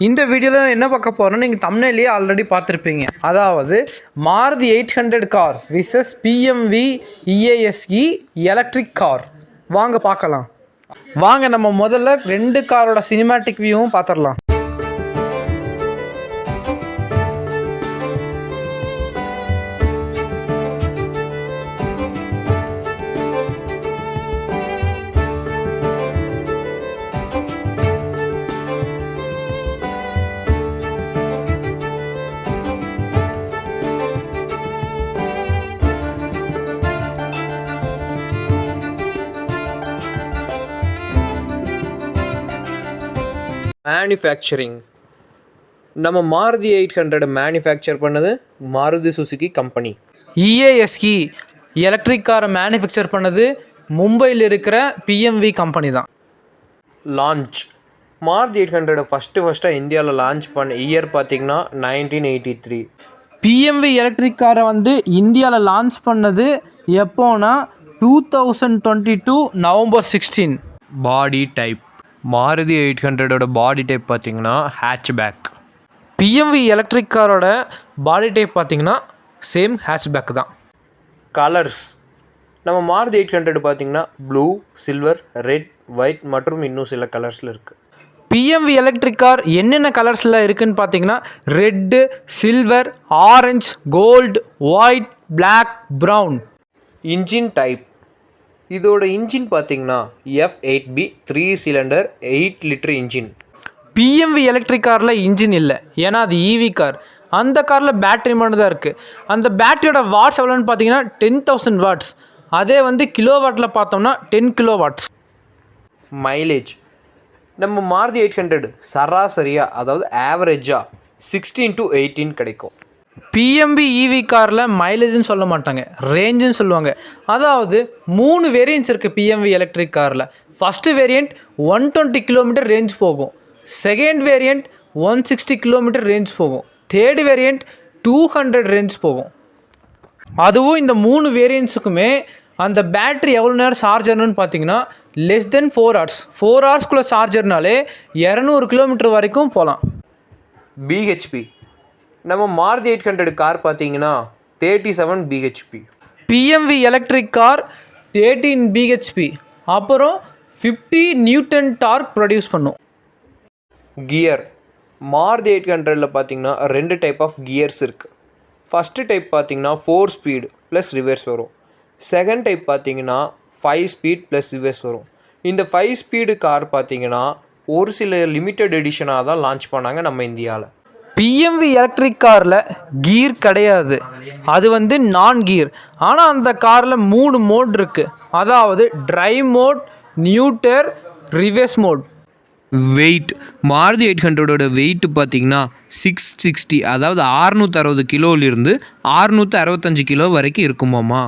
இந்த வீடியோவில் என்ன பார்க்க போகிறோன்னா நீங்கள் தம்ப்நெயிலே ஆல்ரெடி பார்த்துருப்பீங்க. அதாவது மாருதி 800 கார் விசஸ் பிஎம்வி இஏஎஸ்இ எலக்ட்ரிக் கார். வாங்க பார்க்கலாம். வாங்க நம்ம முதல்ல 2 காரோட சினிமேட்டிக் வியூவும் பார்த்துடலாம். மேனுஃபேக்சரிங் நம்ம மாருதி 800 மேனுஃபேக்சர் பண்ணது மாருதி சுசுகி கம்பெனி. இஏஎஸ்இ எலக்ட்ரிக் காரை மேனுஃபேக்சர் பண்ணது மும்பையில் இருக்கிற பிஎம்வி கம்பெனி தான். லான்ச் மாருதி 800 ஃபஸ்ட்டாக இந்தியாவில் லான்ச் பண்ண இயர் பார்த்திங்கன்னா 1983. பிஎம்வி எலக்ட்ரிக் காரை இந்தியாவில் லான்ச் பண்ணது எப்போனா 2022 November 16. Body type Maruti 800 body type பார்த்திங்கன்னா ஹேட்ச்பேக். பிஎம்வி எலக்ட்ரிக் காரோட பாடி டைப் பார்த்திங்கன்னா சேம் ஹேட்ச்பேக் தான். கலர்ஸ் நம்ம மாருதி 800 பார்த்திங்கன்னா ப்ளூ, சில்வர், ரெட், ஒயிட் மற்றும் இன்னும் சில கலர்ஸில் இருக்குது. பிஎம்வி எலக்ட்ரிக் கார் என்னென்ன கலர்ஸில் இருக்குதுன்னு பார்த்தீங்கன்னா red, silver, orange, gold, white, black, brown. Engine type இதோட இன்ஜின் பார்த்திங்கன்னா F8B 3 cylinder 8 litre engine. PMV electric காரில் இன்ஜின் இல்லை, ஏன்னா அது இவி கார். அந்த காரில் பேட்டரி மட்டும் தான் இருக்குது. அந்த பேட்டரியோட வாட்ஸ் எவ்வளோன்னு பார்த்தீங்கன்னா 10,000 வாட்ஸ். அதே கிலோ வாட்டில் பார்த்தோம்னா 10 கிலோ வாட்ஸ். மைலேஜ் நம்ம மாருதி 800 சராசரியாக அதாவது ஆவரேஜாக 16 to 18 கிடைக்கும். பிஎம்வி இவி காரில் மைலேஜ்னு சொல்ல மாட்டாங்க, ரேஞ்சுன்னு சொல்லுவாங்க. அதாவது 3 வேரியன்ட்ஸ் இருக்குது பிஎம்வி எலக்ட்ரிக் காரில். ஃபஸ்ட்டு வேரியண்ட் 120 கிலோமீட்டர் ரேஞ்ச் போகும். செகண்ட் வேரியண்ட் 160 கிலோமீட்டர் ரேஞ்ச் போகும். தேர்டு வேரியண்ட் 200 ரேஞ்ச் போகும். அதுவும் இந்த 3 வேரியன்ட்ஸுக்குமே அந்த பேட்ரி எவ்வளோ நேரம் சார்ஜர்னு பார்த்தீங்கன்னா லெஸ் தென் 4 hours. 4 ஹவர்ஸ்குள்ளே சார்ஜர்னாலே 200 கிலோமீட்டர் வரைக்கும் போகலாம். பிஹெச்பி நம்ம மாருதி 800 கார் பார்த்தீங்கன்னா 37 PHP. BMV electric car 13 PHP, அப்புறம் 50 நியூட்டன் டார்க் ப்ரொடியூஸ் பண்ணும். கியர் மாருதி 800 பார்த்தீங்கன்னா 2 டைப் ஆஃப் கியர்ஸ் இருக்குது. ஃபஸ்ட்டு டைப் பார்த்தீங்கன்னா 4 ஸ்பீடு ப்ளஸ் ரிவர்ஸ் வரும். செகண்ட் டைப் பார்த்தீங்கன்னா 5 ஸ்பீட் ப்ளஸ் ரிவர்ஸ் வரும். இந்த 5 ஸ்பீடு கார் பார்த்தீங்கன்னா ஒரு சில லிமிட்டட் எடிஷனாக தான் லான்ச் பண்ணாங்க நம்ம இந்தியாவில். பிஎம்வி எலக்ட்ரிக் காரில் கீர் கிடையாது, அது நான் கீர். ஆனால் அந்த காரில் 3 மோட் இருக்குது. அதாவது drive mode, neutral, reverse mode. Weight Maruti 800 weight பார்த்திங்கன்னா 660, அதாவது 660 கிலோவிலிருந்து 665 கிலோ வரைக்கும் இருக்குமாம்மா.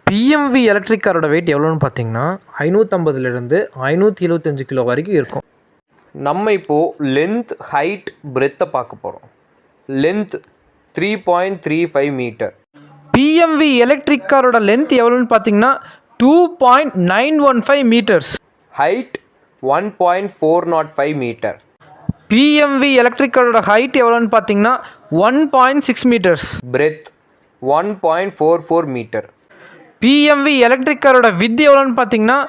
பிஎம்வி எலக்ட்ரிக் காரோட வெயிட் எவ்வளோன்னு பார்த்தீங்கன்னா 550லேருந்து 575 கிலோ வரைக்கும் இருக்கும். நம்ம இப்போது லென்த், ஹைட், பிரெத்தை பார்க்க போகிறோம். Length 3.35 metre. பிஎம்வி எலக்ட்ரிக் காரோட லென்த் எவ்வளோன்னு பார்த்தீங்கன்னா 2.915 metres. Height 1.405 metre. PMV electric காரோட ஹைட் எவ்வளோன்னு பார்த்தீங்கன்னா 1.6 metres. Breadth 1.44 metre. PMV electric காரோட வித் எவ்வளோன்னு பார்த்தீங்கன்னா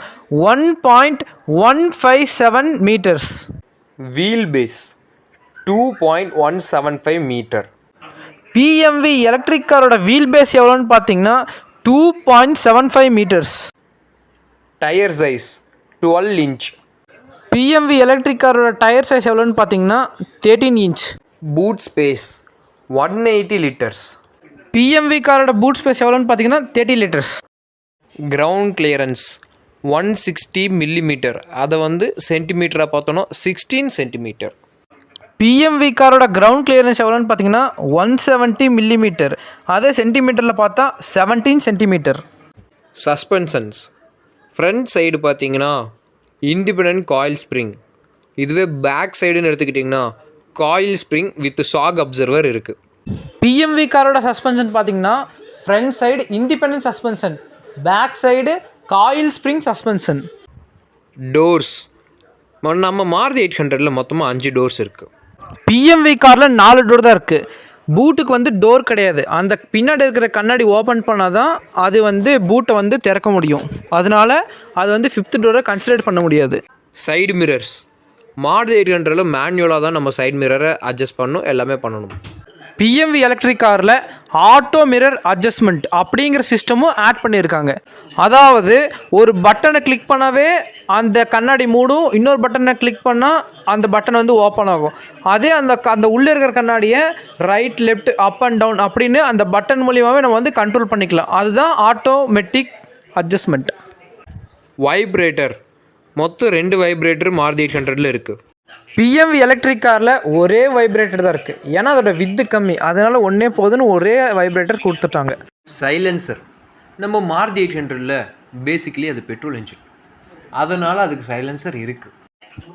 1.157 metres. Wheel base 2.175 metre. PMV electric காரோட வீல் பேஸ் எவ்வளோன்னு பார்த்தீங்கன்னா 2.75 metres. Tyre size 12 inch. PMV electric காரோட டயர் சைஸ் எவ்வளோன்னு பார்த்தீங்கன்னா 13 inch. Boot space 180 litres. PMV காரோட பூட் ஸ்பேஸ் எவ்வளோன்னு பார்த்தீங்கன்னா 30 லிட்டர்ஸ். Ground clearance 160 millimetre. அதை சென்டிமீட்டராக பார்த்தோன்னா 16 சென்டிமீட்டர். பிஎம்வி காரோட கிரவுண்ட் கிளியரன்ஸ் எவ்வளோன்னு பார்த்தீங்கன்னா 170 மில்லிமீட்டர். அதே சென்டிமீட்டரில் பார்த்தா 17 சென்டிமீட்டர். சஸ்பென்ஷன்ஸ் ஃப்ரண்ட் சைடு பார்த்தீங்கன்னா இண்டிபெண்டன்ட் காயில் ஸ்ப்ரிங். இதுவே பேக் சைடுன்னு எடுத்துக்கிட்டிங்கன்னா coil spring with shock absorber இருக்குது. பிஎம்வி காரோட சஸ்பென்ஷன் பார்த்தீங்கன்னா front side independent suspension, back side coil spring suspension. Doors நம்ம மாருதி 800 மொத்தமாக 5 டோர்ஸ் இருக்குது. பிஎம்வி காரில் 4 டோர் தான் இருக்குது. பூட்டுக்கு வந்து டோர் கிடையாது. அந்த பின்னாடி இருக்கிற கண்ணாடி ஓப்பன் பண்ணால் தான் அது வந்து பூட்டை வந்து திறக்க முடியும். அதனால அது வந்து 5th டோரை கன்சிடர் பண்ண முடியாது. சைடு மிரர்ஸ் மாருதி 800 மேனுவலாக தான் நம்ம சைடு மிரரை அட்ஜஸ்ட் பண்ணணும், எல்லாமே பண்ணணும். பிஎம்வி எலக்ட்ரிக் காரில் ஆட்டோ மிரர் அட்ஜஸ்ட்மெண்ட் அப்படிங்கிற சிஸ்டமும் ஆட் பண்ணியிருக்காங்க. அதாவது ஒரு பட்டனை கிளிக் பண்ணவே அந்த கண்ணாடி மூடும், இன்னொரு பட்டனை கிளிக் பண்ணால் அந்த பட்டன் வந்து ஓப்பன் ஆகும். அதே அந்த உள்ளே இருக்கிற கண்ணாடியை right left up and down அப்படின்னு அந்த பட்டன் மூலியமாகவே நம்ம வந்து கண்ட்ரோல் பண்ணிக்கலாம். அதுதான் ஆட்டோமேட்டிக் அட்ஜஸ்ட்மெண்ட். வைப்ரேட்டர் மொத்தம் 2 வைப்ரேட்டர் மாருதி 800 இருக்குது. பிஎம்வி எலக்ட்ரிக் காரில் ஒரே வைப்ரேட்டர் தான் இருக்குது. ஏன்னா அதோட வித்து கம்மி, அதனால் ஒன்றே போதுன்னு ஒரே வைப்ரேட்டர் கொடுத்துட்டாங்க. சைலன்சர் நம்ம மாருதி 800 பேசிக்கலி அது பெட்ரோல் இன்ஜின், அதனால் அதுக்கு சைலன்சர் இருக்குது.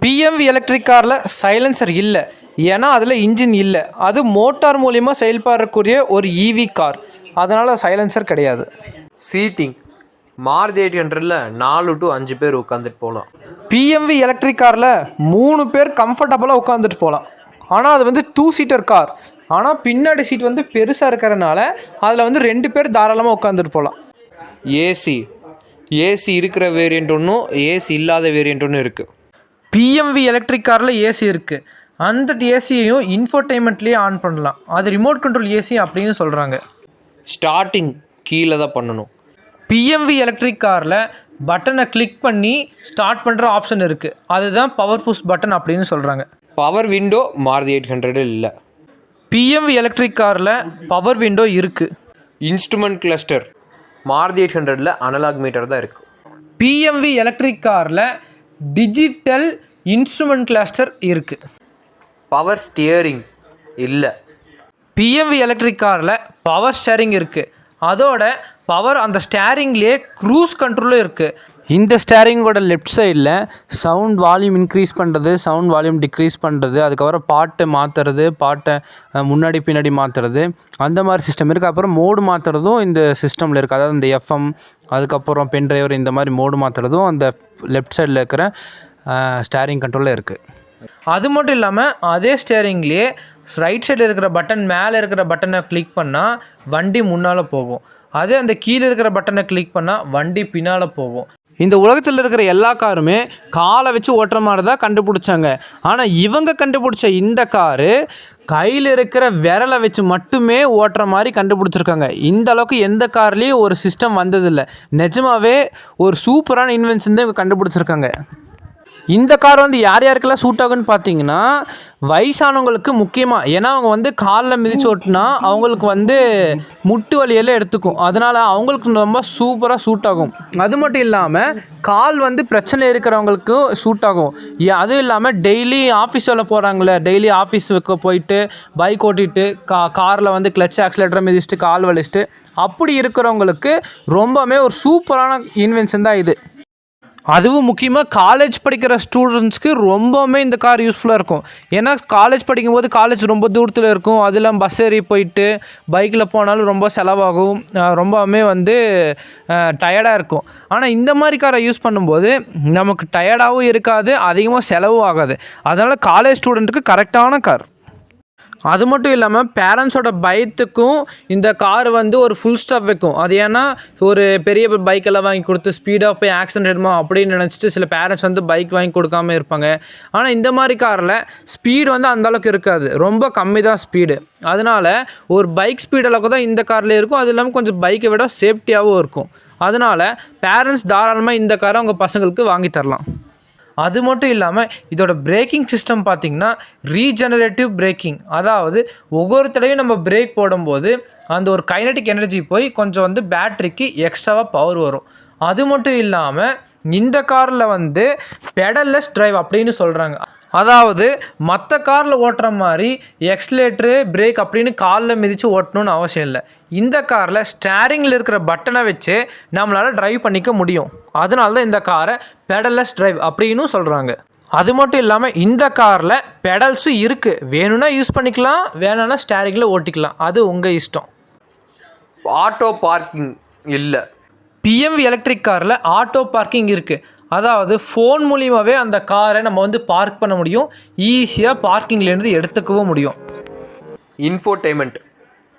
பிஎம்வி எலக்ட்ரிக் காரில் சைலன்சர் இல்லை, ஏன்னா அதில் இன்ஜின் இல்லை. அது மோட்டார் மூலிமா செயல்படக்கூடிய ஒரு இவி கார், அதனால் சைலன்சர் கிடையாது. சீட்டிங் மாருதி 800 4 to 5 பேர் உட்காந்துட்டு போகலாம். பிஎம்வி எலக்ட்ரிக் காரில் 3 பேர் கம்ஃபர்டபுளாக உட்காந்துட்டு போகலாம். ஆனால் அது வந்து 2 சீட்டர் கார். ஆனால் பின்னாடி சீட் வந்து பெருசாக இருக்கிறனால அதில் வந்து 2 பேர் தாராளமாக உட்காந்துட்டு போகலாம். ஏசி இருக்கிற வேரியண்ட் ஒன்றும் ஏசி இல்லாத வேரியண்ட் ஒன்றும் இருக்குது. பிஎம்வி எலக்ட்ரிக் காரில் ஏசி இருக்குது. அந்த ஏசியையும் இன்ஃபோர்டைன்மெண்ட்லேயே ஆன் பண்ணலாம். அது ரிமோட் கண்ட்ரோல் ஏசி அப்படின்னு சொல்கிறாங்க. ஸ்டார்டிங் கீழே தான் பண்ணணும். பிஎம்வி எலக்ட்ரிக் காரில் பட்டனை கிளிக் பண்ணி ஸ்டார்ட் பண்ணுற ஆப்ஷன் இருக்குது. அதுதான் பவர் புஷ் பட்டன் அப்படின்னு சொல்கிறாங்க. பவர் விண்டோ மாருதி 800 இல்லை. பிஎம்வி எலக்ட்ரிக் காரில் பவர் விண்டோ இருக்குது. Instrument cluster Maruti 800 analogue meter தான் இருக்குது. பிஎம்வி எலக்ட்ரிக் காரில் டிஜிட்டல் இன்ஸ்ட்ருமெண்ட் கிளஸ்டர் இருக்குது. பவர் ஸ்டியரிங் இல்லை. பிஎம்வி எலக்ட்ரிக் காரில் பவர் ஸ்டேரிங் இருக்குது. அதோட பவர் அந்த ஸ்டேரிங்லேயே க்ரூஸ் கண்ட்ரோலும் இருக்குது. இந்த ஸ்டேரிங்கோட லெஃப்ட் சைடில் சவுண்ட் வால்யூம் இன்க்ரீஸ் பண்ணுறது, சவுண்ட் வால்யூம் டிக்ரீஸ் பண்ணுறது, அதுக்கப்புறம் பாட்டை மாற்றுறது, பாட்டை முன்னாடி பின்னாடி மாற்றுறது, அந்த மாதிரி சிஸ்டம் இருக்குது. அப்புறம் மோடு மாற்றுறதும் இந்த சிஸ்டமில் இருக்குது. அதாவது இந்த எஃப்எம், அதுக்கப்புறம் பென் டிரைவர், இந்த மாதிரி மோடு மாற்றுறதும் அந்த லெஃப்ட் சைடில் இருக்கிற ஸ்டேரிங் கண்ட்ரோலில் இருக்குது. அது மட்டும் இல்லாமல் அதே ஸ்டேரிங்லேயே ரைட் சைடில் இருக்கிற பட்டன் மேலே இருக்கிற பட்டனை கிளிக் பண்ணால் வண்டி முன்னால் போகும். அதே அந்த கீழே இருக்கிற பட்டனை கிளிக் பண்ணால் வண்டி பின்னால் போகும். இந்த உலகத்தில் இருக்கிற எல்லா காருமே காலை வச்சு ஓட்டுற மாதிரி தான் கண்டுபிடிச்சாங்க. ஆனால் இவங்க கண்டுபிடிச்ச இந்த காரு கையில் இருக்கிற விரலை வச்சு மட்டுமே ஓட்டுற மாதிரி கண்டுபிடிச்சிருக்காங்க. இந்த அளவுக்கு எந்த கார்லேயும் ஒரு சிஸ்டம் வந்ததில்லை. நிஜமாவே ஒரு சூப்பரான இன்வென்ஷன் தான் இவங்க கண்டுபிடிச்சிருக்காங்க. இந்த கார் வந்து யார் யாருக்கெல்லாம் சூட் ஆகுன்னு பார்த்தீங்கன்னா வயசானவங்களுக்கு முக்கியமாக. ஏன்னா அவங்க வந்து காலில் மிதிச்சு ஓட்டினா அவங்களுக்கு வந்து முட்டு வலியெல்லாம் எடுத்துக்கும். அதனால் அவங்களுக்கு ரொம்ப சூப்பராக சூட் ஆகும். அது மட்டும் இல்லாமல் கால் வந்து பிரச்சனை இருக்கிறவங்களுக்கும் சூட் ஆகும். அதுவும் இல்லாமல் டெய்லி ஆஃபீஸ் வேலை போகிறாங்களே, டெய்லி ஆஃபீஸுக்கு போயிட்டு பைக் ஓட்டிட்டு காரில் வந்து கிளச் ஆக்சிலேட்டரை மிதிச்சுட்டு கால் வலிச்சுட்டு அப்படி இருக்கிறவங்களுக்கு ரொம்பவுமே ஒரு சூப்பரான இன்வென்ஷன் தான் இது. அதுவும் முக்கியமாக காலேஜ் படிக்கிற ஸ்டூடெண்ட்ஸ்க்கு ரொம்பவுமே இந்த கார் யூஸ்ஃபுல்லாக இருக்கும். ஏன்னா காலேஜ் படிக்கும்போது காலேஜ் ரொம்ப தூரத்தில் இருக்கும். அதெல்லாம் பஸ் ஏறி போயிட்டு பைக்கில் போனாலும் ரொம்ப செலவாகும், ரொம்பவுமே வந்து டயர்டாக இருக்கும். ஆனால் இந்த மாதிரி காரை யூஸ் பண்ணும்போது நமக்கு டயர்டாகவும் இருக்காது, அதிகமாக செலவும் ஆகாது. அதனால் காலேஜ் ஸ்டூடெண்ட்டுக்கு கரெக்டான கார். அது மட்டும் இல்லாமல் பேரண்ட்ஸோட பயத்துக்கும் இந்த கார் வந்து ஒரு ஃபுல் ஸ்டாப் வைக்கும். அது ஏன்னா ஒரு பெரிய பைக்கெல்லாம் வாங்கி கொடுத்து ஸ்பீடாக போய் ஆக்சிடென்ட் ஆகிடுமா அப்படின்னு நினச்சிட்டு சில பேரண்ட்ஸ் வந்து பைக் வாங்கி கொடுக்காமல் இருப்பாங்க. ஆனால் இந்த மாதிரி காரில் ஸ்பீடு வந்து அந்தளவுக்கு இருக்காது, ரொம்ப கம்மி தான் ஸ்பீடு. அதனால் ஒரு பைக் ஸ்பீடு அளவுக்கு தான் இந்த காரில் இருக்கும். அது இல்லாமல் கொஞ்சம் பைக்கை விட சேஃப்டியாகவும் இருக்கும். அதனால் பேரண்ட்ஸ் தாராளமாக இந்த காரை அவங்க பசங்களுக்கு வாங்கி தரலாம். அது மட்டும் இல்லாமல் இதோட பிரேக்கிங் சிஸ்டம் பார்த்திங்கன்னா ரீஜெனரேட்டிவ் பிரேக்கிங். அதாவது ஒவ்வொரு தடவையும் நம்ம பிரேக் போடும்போது அந்த ஒரு கைனடிக் எனர்ஜி போய் கொஞ்சம் வந்து பேட்ரிக்கு எக்ஸ்ட்ராவாக பவர் வரும். அது மட்டும் இல்லாமல் இந்த காரில் வந்து பெடல்லெஸ் டிரைவ் அப்படின்னு சொல்கிறாங்க. அதாவது மற்ற காரில் ஓட்டுற மாதிரி எக்ஸ்லேட்ரு பிரேக் அப்படின்னு காலில் மிதித்து ஓட்டணும்னு அவசியம் இல்லை. இந்த காரில் ஸ்டேரிங்கில் இருக்கிற பட்டனை வச்சு நம்மளால் ட்ரைவ் பண்ணிக்க முடியும். அதனால தான் இந்த காரை பெடல்லெஸ் டிரைவ் அப்படின்னு சொல்கிறாங்க. அது மட்டும் இல்லாமல் இந்த காரில் பெடல்ஸும் இருக்குது. வேணும்னா யூஸ் பண்ணிக்கலாம், வேணும்னா ஸ்டேரிங்கில் ஓட்டிக்கலாம், அது உங்கள் இஷ்டம். ஆட்டோ பார்க்கிங் இல்லை. பிஎம்வி எலக்ட்ரிக் காரில் ஆட்டோ பார்க்கிங் இருக்குது. அதாவது ஃபோன் மூலியமாகவே அந்த காரை நம்ம வந்து பார்க் பண்ண முடியும், ஈஸியாக பார்க்கிங்லேருந்து எடுத்துக்கவும் முடியும். இன்ஃபோடெயின்மெண்ட்,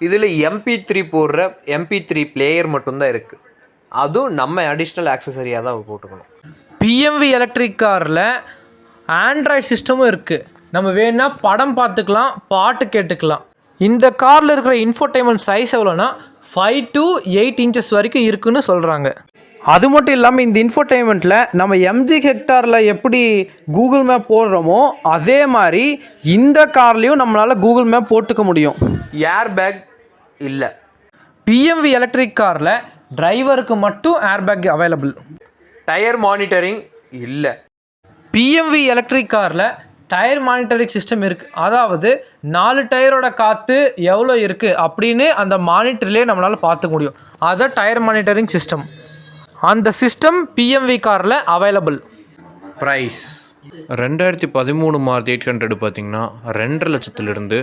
இதில் MP3 போடுற MP3 பிளேயர் மட்டும்தான் இருக்குது. அதுவும் நம்ம அடிஷ்னல் ஆக்சசரியாக தான் போட்டுக்கணும். பிஎம்வி எலக்ட்ரிக் காரில் ஆண்ட்ராய்டு சிஸ்டமும் இருக்குது. நம்ம வேணுன்னா படம் பார்த்துக்கலாம், பாட்டு கேட்டுக்கலாம். இந்த காரில் இருக்கிற இன்ஃபோடெயின்மெண்ட் சைஸ் எவ்வளோன்னா 5 to 8 inches வரைக்கும் இருக்குன்னு சொல்கிறாங்க. அது மட்டும் இல்லாமல் இந்த இன்ஃபோடெயின்மெண்ட்டில் நம்ம எம்ஜி ஹெக்டாரில் எப்படி கூகுள் மேப் போடுறோமோ அதே மாதிரி இந்த கார்லேயும் நம்மளால் கூகுள் மேப் போட்டுக்க முடியும். ஏர் பேக் இல்லை. பிஎம்வி எலக்ட்ரிக் காரில் டிரைவருக்கு மட்டும் ஏர்பேக் அவைலபிள். டயர் மானிட்டரிங் இல்லை. பிஎம்வி எலக்ட்ரிக் காரில் டயர் மானிட்டரிங் சிஸ்டம் இருக்குது. அதாவது 4 டயரோட காற்று எவ்வளோ இருக்குது அப்படின்னு அந்த மானிட்டர்லேயே நம்மளால் பார்த்துக்க முடியும். அதான் டயர் மானிட்டரிங் சிஸ்டம். அந்த சிஸ்டம் பிஎம்வி காரில் அவைலபிள். ப்ரைஸ் 2013 மாருதி 800 பார்த்திங்கன்னா 2.5 லட்சத்துலேருந்து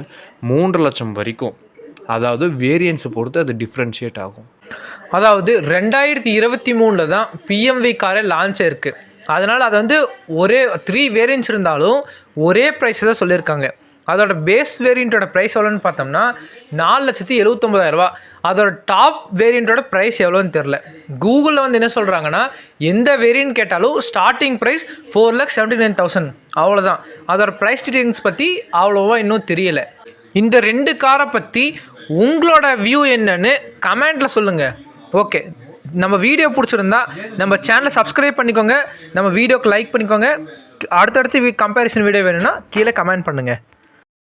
3 லட்சம் வரைக்கும். அதாவது வேரியன்ஸை பொறுத்து அது டிஃப்ரென்ஷியேட் ஆகும். அதாவது 2023 தான் பிஎம்வி காரே லான்ச் ஆயிருக்கு. அதனால் அது வந்து ஒரே 3 வேரியன்ட்ஸ் இருந்தாலும் ஒரே ப்ரைஸ் தான் சொல்லியிருக்காங்க. அதோட பேஸ் வேரியண்ட்டோட ப்ரைஸ் எவ்வளோன்னு பார்த்தோம்னா 4,79,000. அதோட டாப் வேரியண்ட்டோட ப்ரைஸ் எவ்வளோன்னு தெரில. கூகுளில் வந்து என்ன சொல்கிறாங்கன்னா எந்த வேரியன்ட் கேட்டாலும் ஸ்டார்டிங் ப்ரைஸ் 4,79,000 அவ்வளோதான். அதோட ப்ரைஸ் டீட்டெயில்ஸ் பற்றி அவ்வளோவா இன்னும் தெரியலை. இந்த 2 காரை பற்றி உங்களோட வியூ என்னன்னு கமெண்ட்டில் சொல்லுங்கள். ஓகே, நம்ம வீடியோ பிடிச்சிருந்தா நம்ம சேனலை சப்ஸ்கிரைப் பண்ணிக்கோங்க, நம்ம வீடியோக்கு லைக் பண்ணிக்கோங்க. அடுத்தடுத்து கம்பேரிசன் வீடியோ வேணும்னா கீழே கமெண்ட் பண்ணுங்கள்.